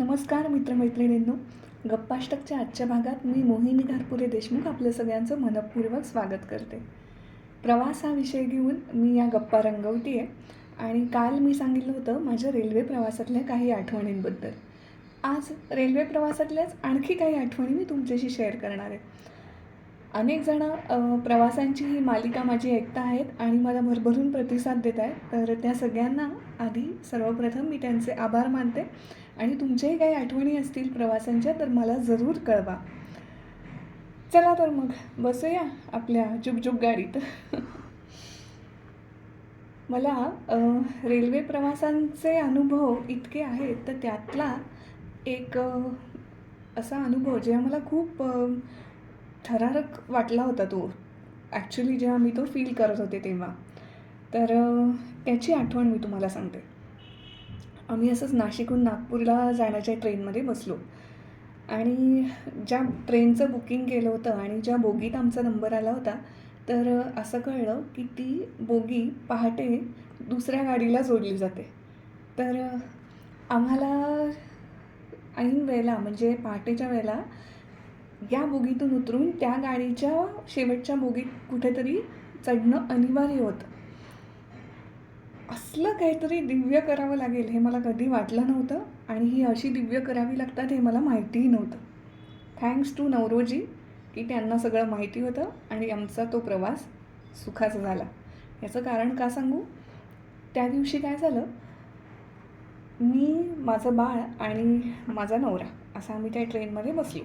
नमस्कार मित्रमैत्रिणींनो. गप्पाष्टकच्या आजच्या भागात मी मोहिनी घारपुरे देशमुख आपल्या सगळ्यांचं मनपूर्वक स्वागत करते. प्रवास हा विषय घेऊन मी या गप्पा रंगवते आहे आणि काल मी सांगितलं होतं माझ्या रेल्वे प्रवासातल्या काही आठवणींबद्दल. आज रेल्वे प्रवासातल्याच आणखी काही आठवणी मी तुमच्याशी शेअर करणार आहे. अनेक जणं प्रवासांची ही मालिका माझी ऐकता आहेत आणि मला भरभरून प्रतिसाद देत आहेत. तर त्या सगळ्यांना आधी सर्वप्रथम मी त्यांचे आभार मानते आणि तुमच्याही काही आठवणी असतील प्रवासांच्या तर मला जरूर कळवा. चला तर मग बसूया आपल्या जुगजुग गाडीत. मला रेल्वे प्रवासांचे अनुभव इतके आहेत तर त्यातला एक असा अनुभव जेव्हा मला खूप थरारक वाटला होता तो ॲक्च्युली जेव्हा मी तो फील करत होते तेव्हा. तर त्याची आठवण मी तुम्हाला सांगते. आम्ही असंच नाशिकहून नागपूरला जाण्याच्या ट्रेनमध्ये बसलो आणि ज्या ट्रेनचं बुकिंग केलं होतं आणि ज्या बोगीत आमचा नंबर आला होता तर असं कळलं की ती बोगी पहाटे दुसऱ्या गाडीला जोडली जाते. तर आम्हाला ऐन वेळेला म्हणजे पहाटेच्या वेळेला या बोगीतून उतरून त्या गाडीच्या शेवटच्या बोगीत कुठेतरी चढणं अनिवार्य होतं. असलं काहीतरी दिव्य करावं लागेल हे मला कधी वाटलं नव्हतं आणि ही अशी दिव्य करावी लागतात हे मला माहितीही नव्हतं. थँक्स टू नवरोजी की त्यांना सगळं माहिती होतं आणि आमचा तो प्रवास सुखाचा झाला. याचं कारण का सांगू? त्या दिवशी काय झालं, मी, माझं बाळ आणि माझा नवरा असं आम्ही त्या ट्रेनमध्ये बसलो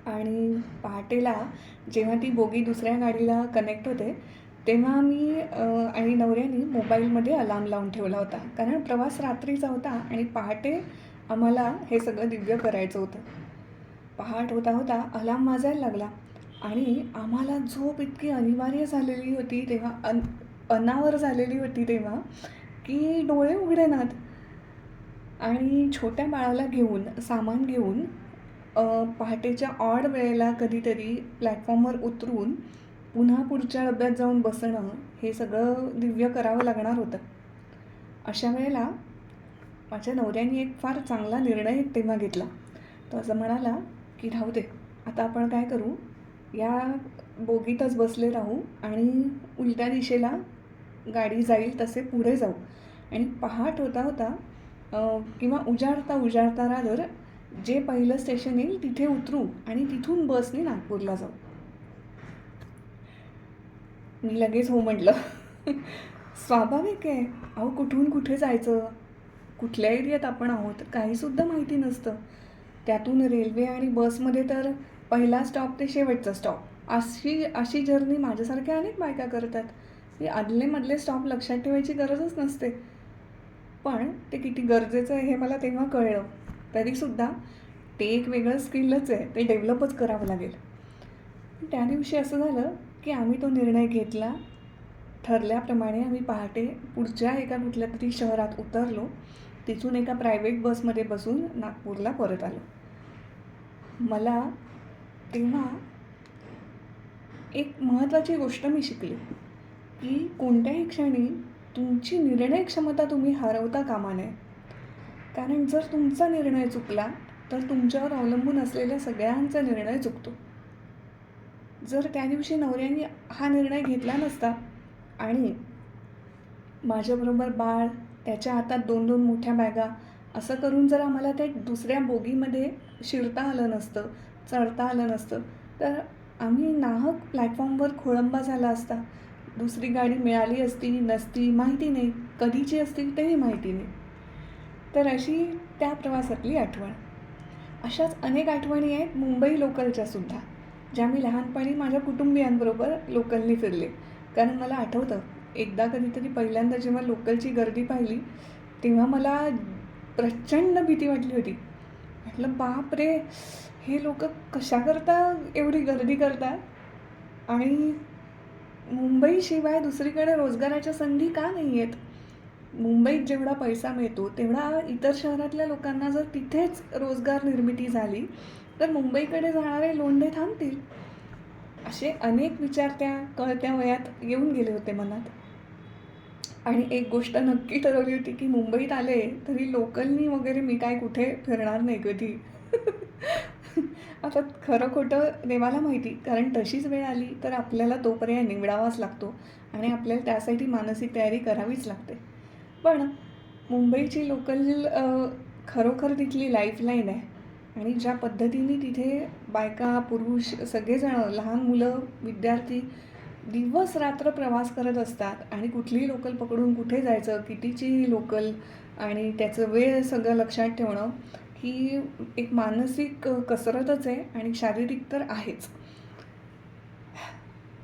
आणि पहाटेला जेव्हा ती बोगी दुसऱ्या गाडीला कनेक्ट होते तेव्हा मी आणि नवऱ्याने मोबाईलमध्ये अलार्म लावून ठेवला होता. कारण प्रवास रात्रीचा होता आणि पहाटे आम्हाला हे सगळं दिव्य करायचं होतं. पहाट होता होता अलार्म वाजायला लागला आणि आम्हाला झोप इतकी अनिवार्य झालेली होती तेव्हा अनावर झालेली होती तेव्हा की डोळे उघडेनात. आणि छोट्या बाळाला घेऊन सामान घेऊन पहाटेच्या ऑड वेळेला कधीतरी प्लॅटफॉर्मवर उतरून पुन्हा पुढच्या डब्यात जाऊन बसणं हे सगळं दिव्य करावं लागणार होतं. अशा वेळेला माझ्या नवऱ्याने एक फार चांगला निर्णय तेव्हा घेतला. तो असं म्हणाला की राहू दे, आता आपण काय करू, या बोगीतच बसले राहू आणि उलट्या दिशेला गाडी जाईल तसे पुढे जाऊ आणि पहाट होता होता किंवा उजाडता रादर जे पहिलं स्टेशन येईल तिथे उतरू आणि तिथून बसने नागपूरला जाऊ. मी लगेच हो म्हटलं. स्वाभाविक आहे, अहो कुठून कुठे जायचं, कुठल्या एरियात आपण आहोत काहीसुद्धा माहिती नसतं. त्यातून रेल्वे आणि बसमध्ये तर पहिला स्टॉप ते शेवटचा स्टॉप अशी जर्नी माझ्यासारख्या अनेक बायका करतात. हे आदले स्टॉप लक्षात ठेवायची गरजच नसते. पण ते किती गरजेचं आहे हे मला तेव्हा कळलं. तरीसुद्धा ते एक वेगळं स्किलच आहे, ते डेव्हलपच करावं लागेल. त्या दिवशी असं झालं की आम्ही तो निर्णय घेतला. ठरल्याप्रमाणे आम्ही पहाटे पुढच्या एका कुठल्या तरी शहरात उतरलो. तिथून एका प्रायव्हेट बसमध्ये बसून नागपूरला परत आलो. मला तेव्हा एक महत्त्वाची गोष्ट मी शिकली की कोणत्याही क्षणी तुमची निर्णय क्षमता तुम्ही हरवता कामा नये. कारण जर तुमचा निर्णय चुकला तर तुमच्यावर अवलंबून असलेल्या सगळ्यांचा निर्णय चुकतो. जर त्या दिवशी नवऱ्याने हा निर्णय घेतला नसता आणि माझ्याबरोबर बाळ, त्याच्या हातात 2-2 मोठ्या बॅगा असं करून जर आम्हाला त्या दुसऱ्या बोगीमध्ये शिरता आलं नसतं, चढता आलं नसतं तर आम्ही नाहक प्लॅटफॉर्मवर खोळंबा झाला असता. दुसरी गाडी मिळाली असती नसती माहिती नाही, कधीची असतील तेही माहिती नाही. तर अशी त्या प्रवासातली आठवण. अशाच अनेक आठवणी आहेत मुंबई लोकलच्यासुद्धा, ज्या मी लहानपणी माझ्या कुटुंबियांबरोबर लोकलनी फिरले. कारण मला आठवतं एकदा कधीतरी पहिल्यांदा जेव्हा लोकलची गर्दी पाहिली तेव्हा मला प्रचंड भीती वाटली होती. म्हटलं बापरे, हे लोक कशाकरता एवढी गर्दी करतात आणि मुंबईशिवाय दुसरीकडे रोजगाराच्या संधी का नाही आहेत? मुंबईत जेवढा पैसा मिळतो तेवढा इतर शहरातल्या लोकांना जर तिथेच रोजगार निर्मिती झाली तर मुंबईकडे जाणारे लोंढे थांबतील. असे अनेक विचार त्या कळत्या वयात येऊन गेले होते मनात. आणि एक गोष्ट नक्की ठरवली होती की मुंबईत आले तरी लोकलनी वगैरे मी काय कुठे फिरणार नाही कधी. आता खरं खोटं देवाला माहिती, कारण तशीच वेळ आली तर आपल्याला तो पर्याय निवडावाच लागतो आणि आपल्याला त्यासाठी मानसिक तयारी करावीच लागते. पण मुंबईची लोकल खरोखर तिथली लाईफलाईन आहे आणि ज्या पद्धतीने तिथे बायका, पुरुष सगळेजणं, लहान मुलं, विद्यार्थी दिवस रात्र प्रवास करत असतात आणि कुठलीही लोकल पकडून कुठे जायचं, कितीची लोकल आणि त्याचं वेळ सगळं लक्षात ठेवणं ही एक मानसिक कसरतच आहे आणि शारीरिक तर आहेच.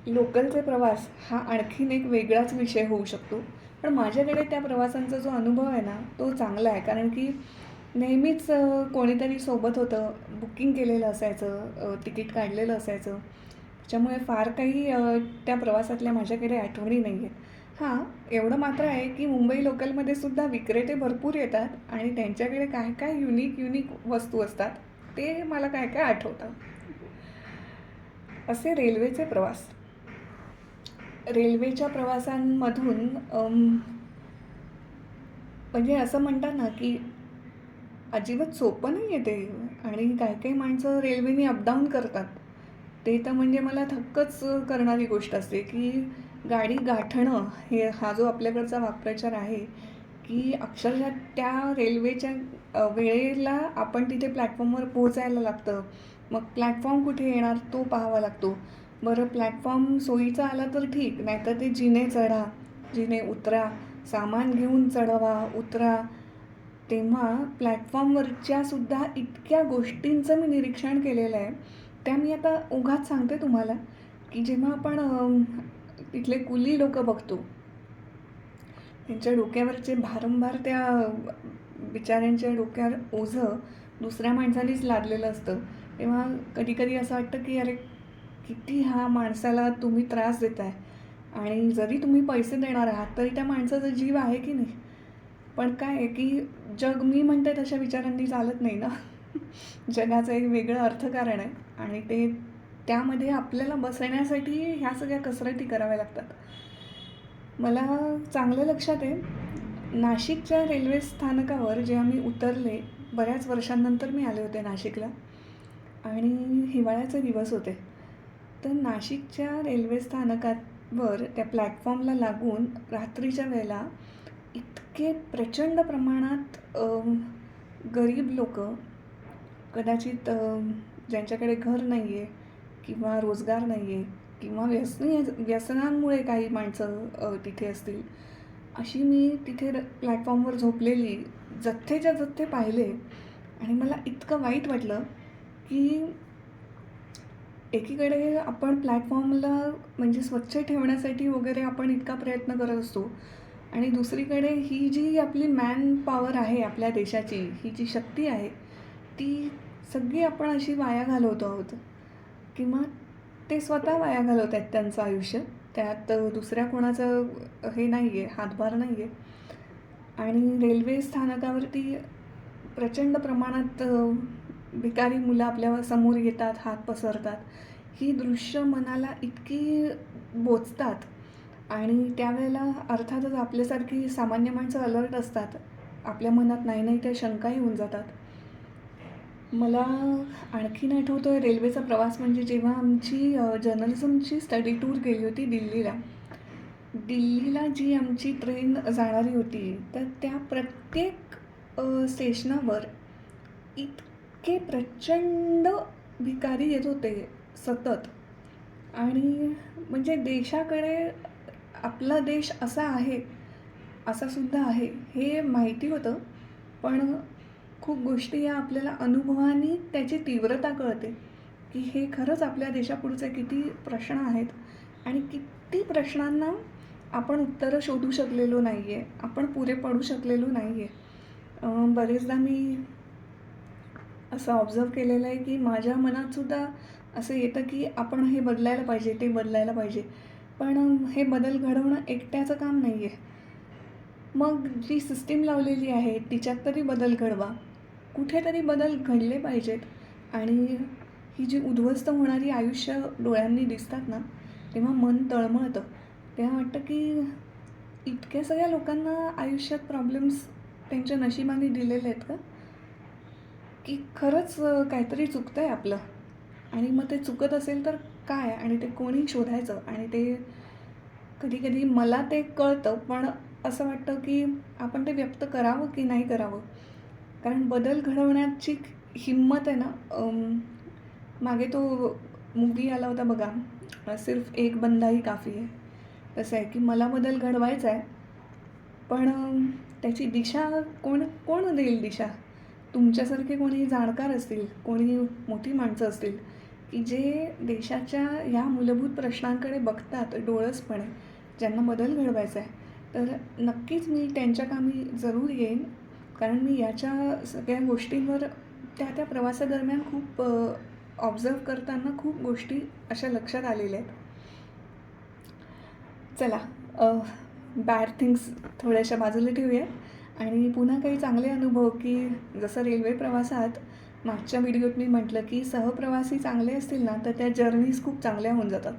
लोकलचे प्रवास हा आणखीन एक वेगळाच विषय होऊ शकतो. पण माझ्याकडे त्या प्रवासांचा जो अनुभव आहे ना, तो चांगला आहे. कारण की नेहमीच कोणीतरी सोबत होतं, बुकिंग केलेलं असायचं, तिकीट काढलेलं असायचं. त्याच्यामुळे फार काही त्या प्रवासातल्या माझ्याकडे आठवणी नाही आहेत. हां, एवढं मात्र आहे की मुंबई लोकलमध्ये सुद्धा विक्रेते भरपूर येतात आणि त्यांच्याकडे काय काय युनिक युनिक वस्तू असतात, ते मला काय काय आठवतं. असे रेल्वेचे प्रवास. रेल्वेच्या प्रवासांमधून म्हणजे असं म्हणतात ना की अजिबात सोपं नाही आहे ते. आणि काही काही माणसं रेल्वेने अपडाऊन करतात. ते तर म्हणजे मला थक्कच करणारी गोष्ट असते की गाडी गाठणं हे हा जो आपल्याकडचा वाक्प्रचार आहे की अक्षरशः त्या रेल्वेच्या वेळेला आपण तिथे प्लॅटफॉर्मवर पोहोचायला लागतं. मग प्लॅटफॉर्म कुठे येणार तो पाहावा लागतो. बरं, प्लॅटफॉर्म सोयीचा आला तर ठीक, नाहीतर ते जिने चढा, जिने उतरा, सामान घेऊन चढवा, उतरा. तेव्हा प्लॅटफॉर्मवरच्या सुद्धा इतक्या गोष्टींचं मी निरीक्षण केलेलं आहे. त्या मी आता उगाच सांगते तुम्हाला की जेव्हा आपण तिथले कुली लोकं बघतो, त्यांच्या डोक्यावरचे भारंभार त्या बिचाऱ्यांच्या डोक्यावर ओझं दुसऱ्या माणसानेच लादलेलं असतं. तेव्हा कधीकधी असं वाटतं की अरे, किती हा माणसाला तुम्ही त्रास देताय आणि जरी तुम्ही पैसे देणार आहात तरी त्या माणसाचा जीव आहे की नाही. पण काय आहे की जग मी म्हणते तशा विचारांनी चालत नाही ना. जगाचं एक वेगळं अर्थकारण आहे आणि ते त्यामध्ये आपल्याला बसण्यासाठी ह्या सगळ्या कसरती कराव्या लागतात. मला चांगलं लक्षात आहे, नाशिकच्या रेल्वे स्थानकावर जेव्हा मी उतरले, बऱ्याच वर्षांनंतर मी आले होते नाशिकला आणि हिवाळ्याचे दिवस होते. तर नाशिकच्या रेल्वे स्थानकावर त्या प्लॅटफॉर्मला लागून रात्रीच्या वेळेला इतके प्रचंड प्रमाणात गरीब लोकं, कदाचित ज्यांच्याकडे घर नाही आहे किंवा रोजगार नाही आहे किंवा व्यसनांमुळे काही माणसं तिथे असतील, अशी मी तिथे प्लॅटफॉर्मवर झोपलेली जथ्थेच्या जथ्थे पाहिले आणि मला इतकं वाईट वाटलं की एकीकडे आपण प्लॅटफॉर्मला म्हणजे स्वच्छ ठेवण्यासाठी वगैरे आपण इतका प्रयत्न करत असतो आणि दुसरीकडे ही जी आपली मॅन पॉवर आहे आपल्या देशाची, ही जी शक्ती आहे, ती सगळी आपण अशी वाया घालवतो आहोत किंवा ते स्वतः वाया घालवत आहेत त्यांचं आयुष्य. त्यात दुसऱ्या कोणाचं हे नाही आहे, हातभार नाही आहे. आणि रेल्वे स्थानकावरती प्रचंड प्रमाणात भिकारी मुलं आपल्या समोर येतात, हात पसरतात. ही दृश्य मनाला इतकी बोचतात आणि त्यावेळेला अर्थातच आपल्यासारखी सामान्य माणसं अलर्ट असतात. आपल्या मनात नाही नाही त्या शंकाही होऊन जातात. मला आणखीन आठवतो आहे रेल्वेचा प्रवास म्हणजे जेव्हा आमची जर्नलिझमची स्टडी टूर गेली होती दिल्लीला. दिल्लीला जी आमची ट्रेन जाणारी होती, तर त्या प्रत्येक स्टेशनावर इतके प्रचंड भिकारी येत होते सतत. आणि म्हणजे देशाकडे आपला देश असा आहे, असा सुद्धा आहे हे माहिती होतं. पण खूप गोष्टी या आपल्याला अनुभवाने त्याची तीव्रता कळते की हे खरंच आपल्या देशापुढचे किती प्रश्न आहेत आणि किती प्रश्नांना आपण उत्तरं शोधू शकलेलो नाही आहे, आपण पुरे पडू शकलेलो नाही आहे. बरेचदा मी असं ऑब्झर्व केलेलं आहे की माझ्या मनातसुद्धा असं येतं की आपण हे बदलायला पाहिजे, ते बदलायला पाहिजे. पण हे बदल घडवणं एकट्याचं काम नाही आहे. मग जी सिस्टीम लावलेली आहे तिच्यात तरी बदल घडवा. कुठेतरी बदल घडले पाहिजेत. आणि ही जी उद्ध्वस्त होणारी आयुष्य डोळ्यांनी दिसतात ना, तेव्हा मन तळमळतं. तेव्हा वाटतं की इतक्या सगळ्या लोकांना आयुष्यात प्रॉब्लेम्स त्यांच्या नशिबाने दिलेले आहेत का, की खरंच काहीतरी चुकतं आहे आपलं? आणि मग ते चुकत असेल तर काय, आणि ते कोणी शोधायचं? आणि ते कधी कधी मला ते कळतं, पण असं वाटतं की आपण ते व्यक्त करावं की नाही करावं. कारण बदल घडवण्याची हिंमत आहे ना. मागे तो मूवी आला होता बघा, सिर्फ एक बंदा ही काफी आहे. तसं आहे की मला बदल घडवायचा आहे, पण त्याची दिशा कोण कोण देईल दिशा? तुमच्यासारखे कोणी जाणकार असतील, कोणी मोठी माणसं असतील, की जे देशाच्या या मूलभूत प्रश्नांकडे बघतात डोळसपणे, ज्यांना बदल घडवायचा आहे, तर नक्कीच मी त्यांच्या कामी जरूर येईन. कारण मी याच्या सगळ्या गोष्टींवर त्या त्या प्रवासादरम्यान खूप ऑब्झर्व करताना खूप गोष्टी अशा लक्षात आलेल्या आहेत. चला, बॅड थिंग्स थोड्याशा बाजूला ठेवूया आणि पुन्हा काही चांगले अनुभव, की जसं रेल्वे प्रवासात मागच्या व्हिडिओत मी म्हटलं की सहप्रवासी चांगले असतील ना, तर त्या जर्नीज खूप चांगल्या होऊन जातात.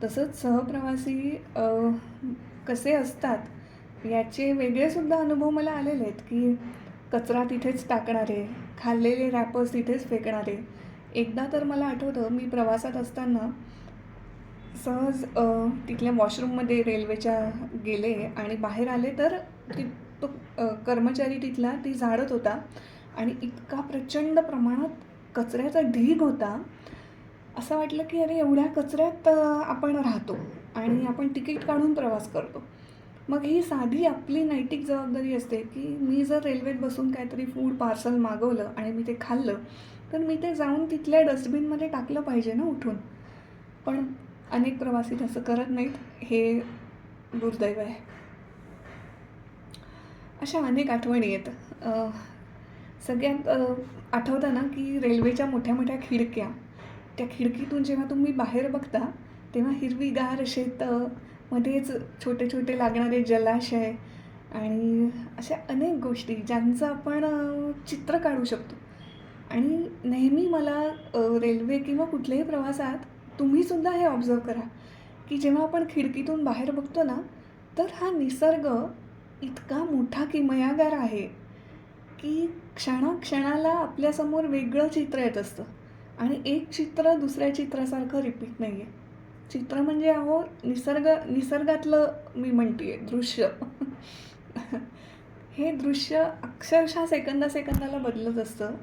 तसंच सहप्रवासी कसे असतात याचे वेगळेसुद्धा अनुभव मला आलेले आहेत, की कचरा तिथेच टाकणारे, खाल्लेले रॅपर्स तिथेच फेकणारे. एकदा तर मला आठवतं, मी प्रवासात असताना सहज तिथल्या वॉशरूममध्ये रेल्वेच्या गेले आणि बाहेर आले, तर ती तो कर्मचारी तिथला ती झाडत होता आणि इतका प्रचंड प्रमाणात कचऱ्याचा ढीग होता. असं वाटलं की अरे एवढ्या कचऱ्यात आपण राहतो आणि आपण तिकीट काढून प्रवास करतो. मग ही साधी आपली नैतिक जबाबदारी असते, की मी जर रेल्वेत बसून काहीतरी फूड पार्सल मागवलं आणि मी ते खाल्लं, तर मी ते जाऊन तिथल्या डस्टबिनमध्ये टाकलं पाहिजे ना उठून. पण अनेक प्रवासी तसं करत नाहीत, हे दुर्दैव आहे. अशा अनेक आठवणी आहेत. सगळ्यात आठवतं ना, की रेल्वेच्या मोठ्या मोठ्या खिडक्या, त्या खिडकीतून जेव्हा तुम्ही बाहेर बघता, तेव्हा हिरवीगार शेतं, मध्येच छोटे छोटे लागणारे जलाशय आणि अशा अनेक गोष्टी ज्यांचं आपण चित्र काढू शकतो. आणि नेहमी मला रेल्वे किंवा कुठल्याही प्रवासात तुम्हीसुद्धा हे ऑब्झर्व करा, की जेव्हा आपण खिडकीतून बाहेर बघतो ना, तर हा निसर्ग इतका मोठा किमयागार आहे, की क्षणाक्षणाला आपल्यासमोर वेगळं चित्र येत असतं आणि एक चित्र दुसऱ्या चित्रासारखं रिपीट नाही आहे. चित्र म्हणजे अहो निसर्गातलं मी म्हणते आहे दृश्य. हे दृश्य अक्षरशः सेकंदा सेकंदाला बदलत असतं.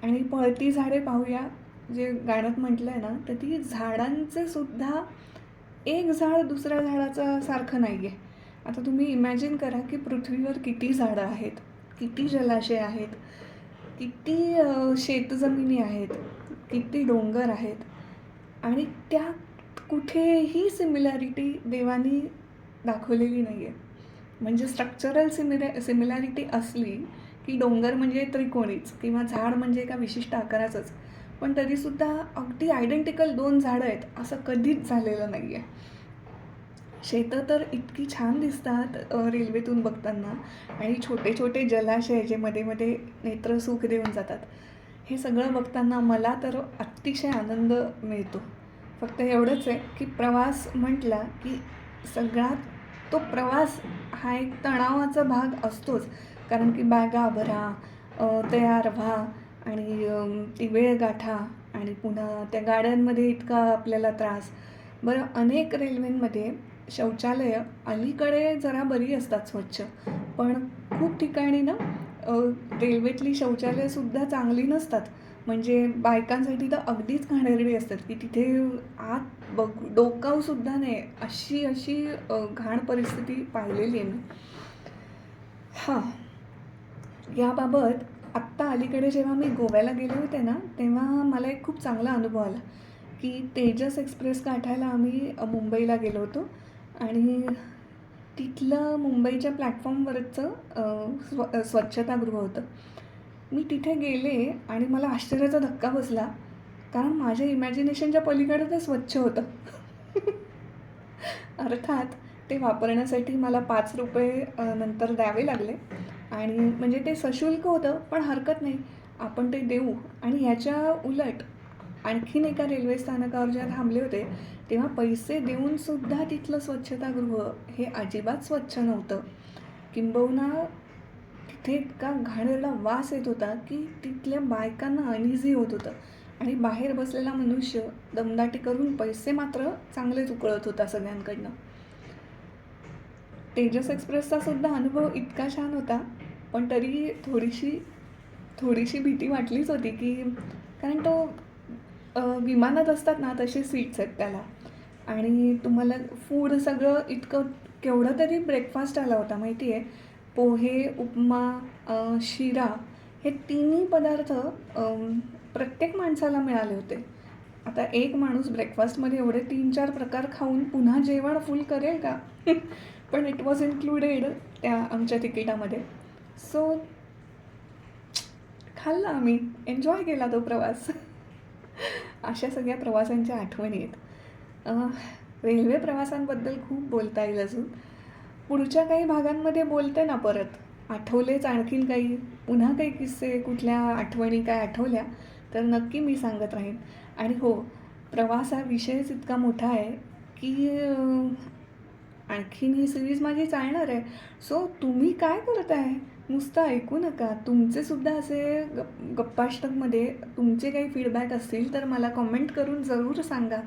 आणि पळती झाडे पाहूया जे गाण्यात म्हटलं आहे ना, तर ती झाडांचे सुद्धा एक झाड दुसऱ्या झाडाचं सारखं नाही आहे. आता तुम्ही इमॅजिन करा की पृथ्वीवर किती झाडं आहेत, किती जलाशय आहेत, किती शेतजमिनी आहेत, किती डोंगर आहेत, आणि त्यात कुठेही सिमिलॅरिटी देवानी दाखवलेली नाही आहे. म्हणजे स्ट्रक्चरल सिमिलॅरिटी असली, की डोंगर म्हणजे त्रिकोणीच किंवा झाड म्हणजे एका विशिष्ट आकाराचंच, पण तरीसुद्धा अगदी आयडेंटिकल दोन झाडं आहेत असं कधीच झालेलं नाही आहे. शेतं तर इतकी छान दिसतात रेल्वेतून बघताना, आणि छोटे छोटे जलाशय जे मध्ये मध्ये नेत्रसुख देऊन जातात, हे सगळं बघताना मला तर अतिशय आनंद मिळतो. फक्त एवढंच आहे की प्रवास म्हटला की सगळ्यात तो प्रवास हा एक तणावाचा भाग असतोच. कारण की बॅगा भरा, तयार व्हा, आणि ती वेळ गाठा, आणि पुन्हा त्या गाड्यांमध्ये इतका आपल्याला त्रास. बरं, अनेक रेल्वेंमध्ये शौचालयं अलीकडे जरा बरी असतात स्वच्छ, पण खूप ठिकाणी ना रेल्वेतली शौचालयंसुद्धा चांगली नसतात. म्हणजे बायकांसाठी तर अगदीच घाणेरडी असतात, की तिथे आत डोकावूसुद्धा नाही, अशी अशी घाण परिस्थिती पाहिलेली आहे मी. हां, याबाबत आत्ता अलीकडे जेव्हा मी गोव्याला गेले होते ना, तेव्हा मला एक खूप चांगला अनुभव आला, की तेजस एक्सप्रेस गाठायला आम्ही मुंबईला गेलो होतो. आणि तिथलं मुंबईच्या प्लॅटफॉर्मवरचं स्वच्छतागृह होतं. मी तिथे गेले आणि मला आश्चर्याचा धक्का बसला, कारण माझ्या इमॅजिनेशनच्या पलीकडे ते स्वच्छ होतं. अर्थात ते वापरण्यासाठी मला ₹5 नंतर द्यावे लागले, आणि म्हणजे ते सशुल्क होतं, पण हरकत नाही, आपण ते देऊ. आणि याच्या उलट आणखीन एका रेल्वे स्थानकावर जेव्हा थांबले होते तेव्हा पैसे देऊनसुद्धा तिथलं स्वच्छतागृह हे अजिबात स्वच्छ नव्हतं. किंबहुना तिथे इतका घाणेरडा वास येत होता की तिथल्या बायकांना अनइझी होत होतं आणि बाहेर बसलेला मनुष्य दमदाटी करून पैसे मात्र चांगलेच उकळत होता सगळ्यांकडनं. तेजस एक्सप्रेसचा सुद्धा अनुभव इतका छान होता, पण तरी थोडीशी भीती वाटलीच होती की कारण तो विमानात असतात ना तसे सीट्स आहेत त्याला आणि तुम्हाला फूड सगळं इतकं केवढं तरी ब्रेकफास्ट आला होता माहिती आहे. पोहे, उपमा, शिरा हे तिन्ही पदार्थ प्रत्येक माणसाला मिळाले होते. आता एक माणूस ब्रेकफास्टमध्ये एवढे 3-4 प्रकार खाऊन पुन्हा जेवण फुल करेल का? पण इट वॉज इन्क्लुडेड त्या आमच्या तिकिटामध्ये. सो खाल्लं आम्ही, एन्जॉय केला तो प्रवास. अशा सगळ्या प्रवासांच्या आठवणी आहेत. रेल्वे प्रवासांबद्दल खूप बोलता येईल अजून. पुढच्या काही भागांमध्ये बोलते ना परत. आठवलेच आणखीन काही, पुन्हा काही किस्से, कुठल्या आठवणी काय आठवल्या तर नक्की मी सांगत राहीन. आणि हो, प्रवास हा विषयच इतका मोठा आहे की आणखीन ही सिरीज माझी चालणार आहे. सो तुम्ही काय करताय? नुसतं ऐकू नका. तुमचेसुद्धा असे गप्पाष्टकमध्ये तुमचे काही फीडबॅक असतील तर मला कॉमेंट करून जरूर सांगा.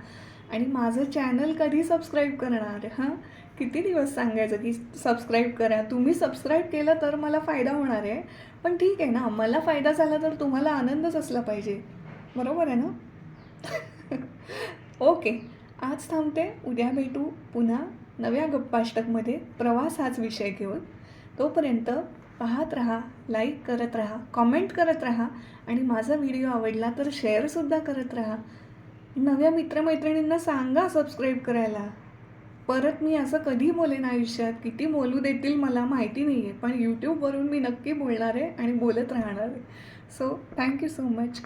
आणि माझं चॅनल कधी सबस्क्राईब करणार? हां, किती दिवस सांगायचं की सबस्क्राईब करा. तुम्ही सबस्क्राईब केलं तर मला फायदा होणार आहे. पण ठीक आहे ना, मला फायदा झाला तर तुम्हाला आनंदच असला पाहिजे. बरोबर आहे ना? ओके, आज थांबते. उद्या भेटू पुन्हा नव्या गप्पाष्टकमध्ये प्रवास हाच विषय घेऊन. तोपर्यंत पाहत राहा, लाईक करत राहा, कॉमेंट करत राहा आणि माझा व्हिडिओ आवडला तर शेअरसुद्धा करत राहा. नव्या मित्रमैत्रिणींना सांगा सबस्क्राईब करायला. परत मी असं कधी बोलेन आयुष्यात, किती बोलू देतील मला माहिती नाही आहे, पण यूट्यूबवरून मी नक्की बोलणार आहे आणि बोलत राहणार आहे. So thank you so much.